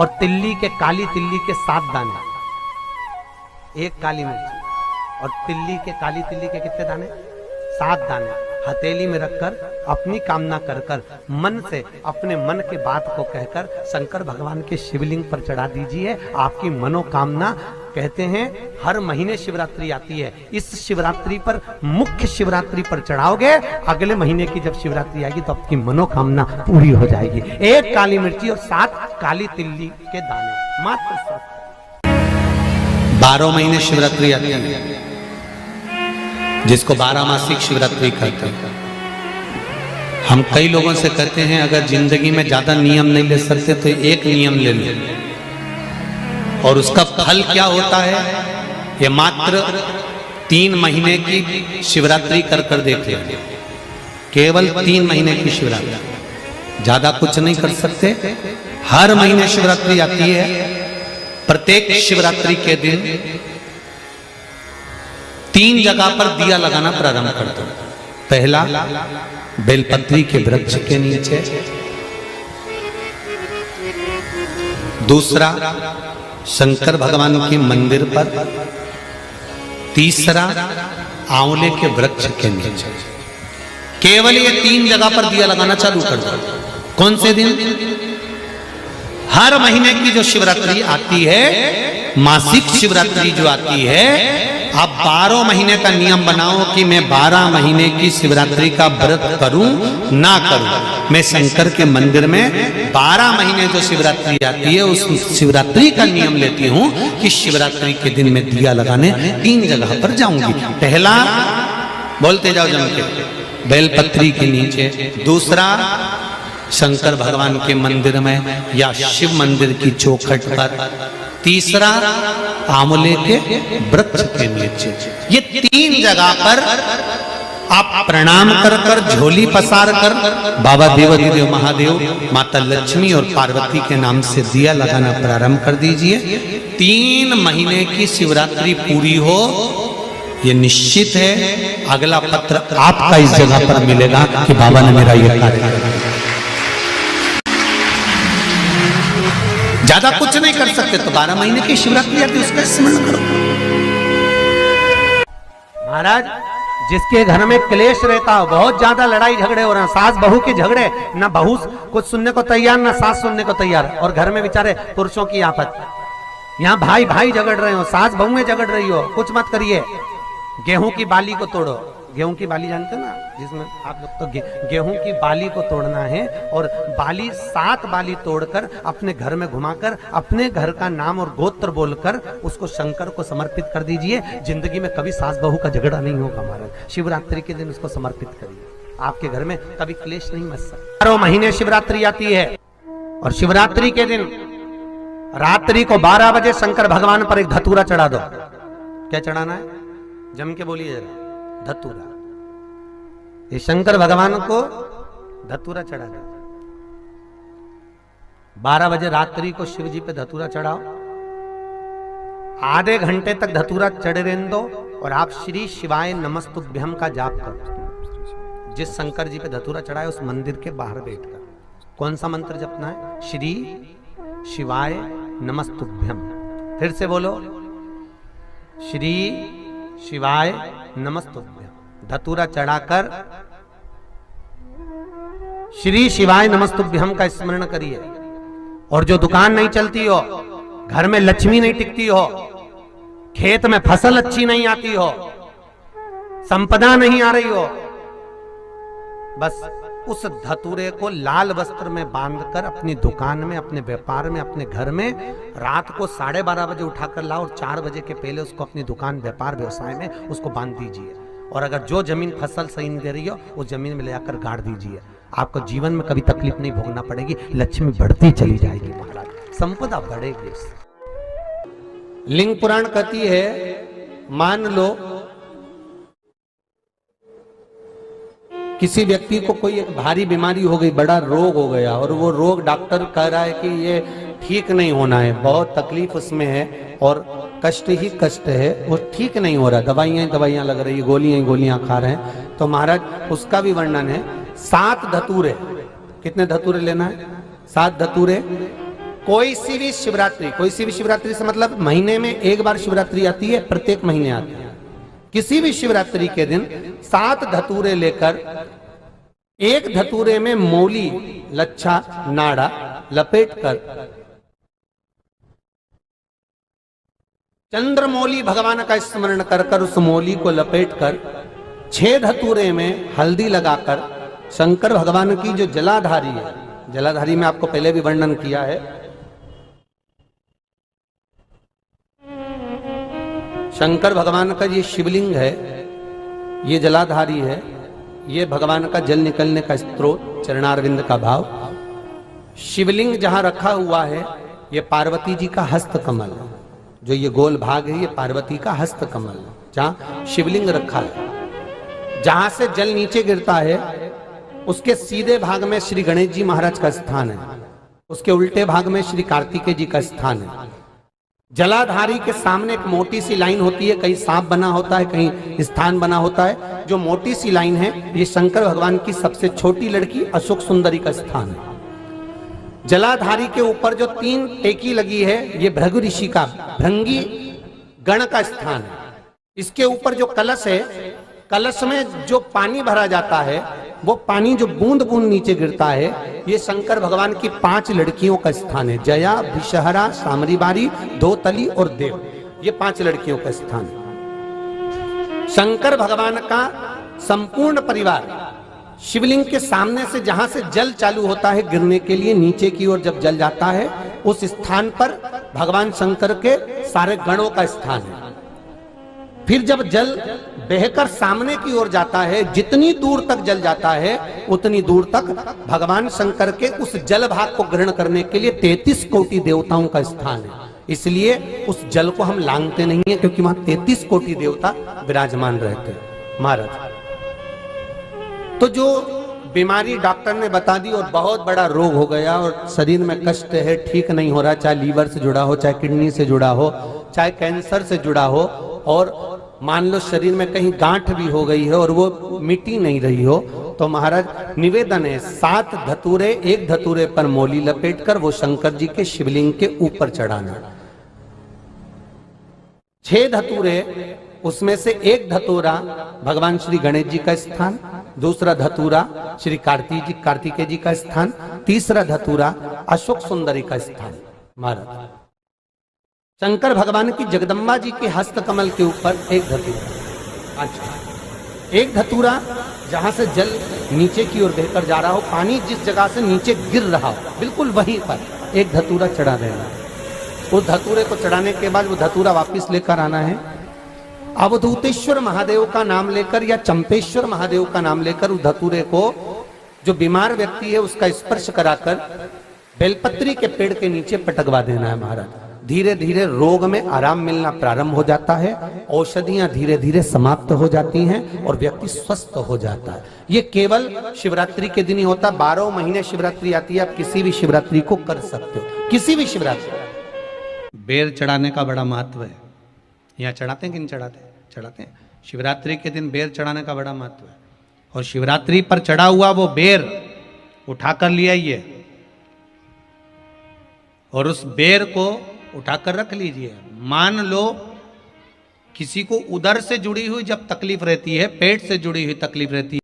और तिल्ली के, काली तिल्ली के 7 दाने, एक काली मिर्ची और तिल्ली के, काली तिल्ली के कितने दाने? 7 दाने हथेली में रखकर अपनी कामना कर कर मन से अपने मन के बात को कहकर शंकर भगवान के शिवलिंग पर चढ़ा दीजिए। आपकी मनोकामना, कहते हैं हर महीने शिवरात्रि आती है, इस शिवरात्रि पर, मुख्य शिवरात्रि पर चढ़ाओगे, अगले महीने की जब शिवरात्रि आएगी तो आपकी मनोकामना पूरी हो जाएगी। एक काली मिर्ची और 7 काली तिल्ली के दाने, मात्र 7। 12 महीने शिवरात्रि आती है, जिसको 12 मासिक शिवरात्रि कहते हैं। हम कई लोगों से कहते हैं अगर जिंदगी में ज्यादा नियम नहीं ले सकते तो एक नियम ले लो, और उसका फल क्या होता है ये मात्र 3 महीने की शिवरात्रि कर कर देते हैं। केवल 3 महीने की शिवरात्रि, ज्यादा कुछ नहीं कर सकते। हर महीने शिवरात्रि आती है। प्रत्येक शिवरात्रि के दिन 3 जगह पर दिया लगाना प्रारंभ कर दो। पहला, बेलपत्री के वृक्ष के नीचे। दूसरा, शंकर भगवान के मंदिर पर। तीसरा, आंवले के वृक्ष के नीचे। केवल ये 3 जगह पर दिया लगाना चालू कर दो। कौन से दिन? हर महीने की जो शिवरात्रि आती है, मासिक शिवरात्रि जो आती है, आप 12 महीने का नियम बनाओ कि मैं 12 महीने की शिवरात्रि का व्रत करूं ना करूं। मैं शंकर के मंदिर में 12 महीने जो शिवरात्रि आती है उस शिवरात्रि का नियम लेती हूं कि शिवरात्रि के दिन मैं दिया लगाने 3 जगह पर जाऊंगी। पहला, बोलते जाओ जम के, बेलपत्री के नीचे। दूसरा, शंकर भगवान के मंदिर में या शिव मंदिर की चौखट पर। तीसरा, आंवले के वृक्ष के नीचे। ये 3 जगह पर आप प्रणाम कर कर, झोली पसार कर बाबा देवाधिदेव महादेव, माता लक्ष्मी और पार्वती के नाम से दिया लगाना प्रारंभ कर दीजिए। 3 महीने की शिवरात्रि पूरी हो, ये निश्चित है अगला पत्र आपका इस जगह पर मिलेगा कि बाबा ने मेरा ये कार्य किया। ज्यादा कुछ नहीं कर सकते तो 12 महीने की शिवरात्रि आती है, उसका स्मरण करो। महाराज, जिसके घर में क्लेश रहता हो, बहुत ज्यादा लड़ाई झगड़े हो रहे हैं, सास बहू के झगड़े, ना बहू कुछ सुनने को तैयार ना सास सुनने को तैयार, और घर में बेचारे पुरुषों की आफत। यहाँ भाई भाई झगड़ रहे हो, सास बहुएं झगड़ रही हो, कुछ मत करिए। गेहूं की बाली को तोड़ो। गेहूं की बाली जानते ना, जिसमें आप लोग तो गेहूं की बाली को तोड़ना है, और बाली 7 बाली तोड़कर अपने घर में घुमाकर अपने घर का नाम और गोत्र बोलकर उसको शंकर को समर्पित कर दीजिए। जिंदगी में कभी सास बहू का झगड़ा नहीं होगा महाराज। शिवरात्रि के दिन उसको समर्पित करिए, आपके घर में कभी क्लेश नहीं मच सकता। 12 महीने शिवरात्रि आती है, और शिवरात्रि के दिन रात्रि को 12 बजे शंकर भगवान पर एक धतूरा चढ़ा दो। क्या चढ़ाना है? जम के बोलिए जरा। धतूरा। ये शंकर भगवान को धतूरा चढ़ा दो। 12 बजे रात्रि को शिव जी पे धतूरा चढ़ाओ। आधे घंटे तक धतूरा चढ़े रहने दो, और आप श्री शिवाय नमस्तुभ्यम का जाप करो। जिस शंकर जी पे धतूरा चढ़ाए उस मंदिर के बाहर बैठकर कौन सा मंत्र जपना है? श्री शिवाय नमस्तुभ्यम। फिर से बोलो, श्री शिवाय नमस्तुभ्यम। धतूरा चढ़ाकर श्री शिवाय नमस्तुभ्यम का स्मरण करिए। और जो दुकान नहीं चलती हो, घर में लक्ष्मी नहीं टिकती हो, खेत में फसल अच्छी नहीं आती हो, संपदा नहीं आ रही हो, बस उस धतूरे को लाल वस्त्र में बांधकर अपनी दुकान में, अपने व्यापार में, अपने घर में रात को 12:30 बजे उठाकर लाओ, और 4 बजे के पहले उसको अपनी दुकान, व्यापार, व्यवसाय में उसको बांध दीजिए। और अगर जो जमीन फसल सही नहीं दे रही हो उस जमीन में ले जाकर गाड़ दीजिए। आपको जीवन में कभी तकलीफ नहीं भोगना पड़ेगी, लक्ष्मी बढ़ती चली जाएगी महाराज, संपदा बढ़ेगी। लिंग पुराण कहती है, मान लो किसी व्यक्ति को कोई एक भारी बीमारी हो गई, बड़ा रोग हो गया, और वो रोग डॉक्टर कह रहा है कि ये ठीक नहीं होना है, बहुत तकलीफ उसमें है और कष्ट ही कष्ट है, वो ठीक नहीं हो रहा, दवाइयां लग रही, गोलियां खा रहे हैं। तो महाराज उसका भी वर्णन है। 7 धतूरे, कितने धतूरे लेना है? 7 धतूरे कोई सी भी शिवरात्रि से मतलब महीने में एक बार शिवरात्रि आती है, प्रत्येक महीने आती है। किसी भी शिवरात्रि के दिन 7 धतूरे लेकर, एक धतूरे में मौली, लच्छा, नाड़ा लपेटकर चंद्रमौली भगवान का स्मरण कर कर उस मौली को लपेटकर 6 धतूरे में हल्दी लगाकर शंकर भगवान की जो जलाधारी है, जलाधारी में आपको पहले भी वर्णन किया है, शंकर भगवान का ये शिवलिंग है, ये जलाधारी है, ये भगवान का जल निकलने का स्त्रोत, चरणारविंद का भाव। शिवलिंग जहां रखा हुआ है ये पार्वती जी का हस्त कमल है, जो ये गोल भाग है ये पार्वती का हस्त कमल है, जहां शिवलिंग रखा है। जहां से जल नीचे गिरता है उसके सीधे भाग में श्री गणेश जी महाराज का स्थान है, उसके उल्टे भाग में श्री कार्तिकेय जी का स्थान है। जलाधारी के सामने एक मोटी सी लाइन होती है, कहीं सांप बना होता है, कहीं स्थान बना होता है। जो मोटी सी लाइन है ये शंकर भगवान की सबसे छोटी लड़की अशोक सुंदरी का स्थान है। जलाधारी के ऊपर जो 3 टेकी लगी है ये भृगु ऋषि का, भृंगी गण का स्थान है। इसके ऊपर जो कलश है, कलश में जो पानी भरा जाता है वो पानी जो बूंद बूंद नीचे गिरता है ये शंकर भगवान की 5 लड़कियों का स्थान है। जया, विषहरा, सामरीबारी, धोतली और देव, ये 5 लड़कियों का स्थान है। शंकर भगवान का संपूर्ण परिवार शिवलिंग के सामने से, जहां से जल चालू होता है गिरने के लिए नीचे की ओर जब जल जाता है, उस स्थान पर भगवान शंकर के सारे गणों का स्थान है। फिर जब जल बहकर सामने की ओर जाता है, जितनी दूर तक जल जाता है उतनी दूर तक भगवान शंकर के उस जल भाग को ग्रहण करने के लिए 33 कोटि देवताओं का स्थान है। इसलिए उस जल को हम लांघते नहीं है, क्योंकि वहां 33 कोटि देवता विराजमान रहते हैं महाराज। तो जो बीमारी डॉक्टर ने बता दी और बहुत बड़ा रोग हो गया और शरीर में कष्ट है, ठीक नहीं हो रहा, चाहे लीवर से जुड़ा हो, चाहे किडनी से जुड़ा हो, चाहे कैंसर से जुड़ा हो, और मान लो शरीर में कहीं गांठ भी हो गई है और वो मिटी नहीं रही हो, तो महाराज निवेदन है 7 धतूरे, एक धतूरे पर मौली लपेटकर वो शंकर जी के शिवलिंग के ऊपर चढ़ाना। 6 धतूरे, उसमें से एक धतूरा भगवान श्री गणेश जी का स्थान, दूसरा धतूरा श्री कार्तिकेय जी का स्थान, तीसरा धतूरा अशोक सुंदरी का स्थान। महाराज शंकर भगवान की जगदम्बा जी के हस्त कमल के ऊपर एक धतूरा। अच्छा, एक धतूरा जहां से जल नीचे की ओर बहकर जा रहा हो, पानी जिस जगह से नीचे गिर रहा हो बिल्कुल वहीं पर एक धतूरा चढ़ा देना। उस धतूरे को चढ़ाने के बाद वो धतूरा वापस लेकर आना है। अवधूतेश्वर महादेव का नाम लेकर या चंपेश्वर महादेव का नाम लेकर उस धतूरे को, जो बीमार व्यक्ति है उसका स्पर्श कराकर बेलपत्री के पेड़ के नीचे पटकवा देना है महाराज। धीरे धीरे रोग में आराम मिलना प्रारंभ हो जाता है, औषधियां धीरे धीरे समाप्त हो जाती हैं और व्यक्ति स्वस्थ हो जाता है। ये केवल शिवरात्रि के दिन ही होता। 12 महीने शिवरात्रि आती है, आप किसी भी शिवरात्रि को कर सकते हो, किसी भी शिवरात्रि। बेर चढ़ाने का बड़ा महत्व है। यहाँ चढ़ाते हैं कि नहीं चढ़ाते? चढ़ाते हैं। शिवरात्रि के दिन बेर चढ़ाने का बड़ा महत्व है। और शिवरात्रि पर चढ़ा हुआ वो बेर उठाकर ले आइए और उस बेर को उठाकर रख लीजिए। मान लो किसी को उदर से जुड़ी हुई जब तकलीफ रहती है, पेट से जुड़ी हुई तकलीफ रहती है,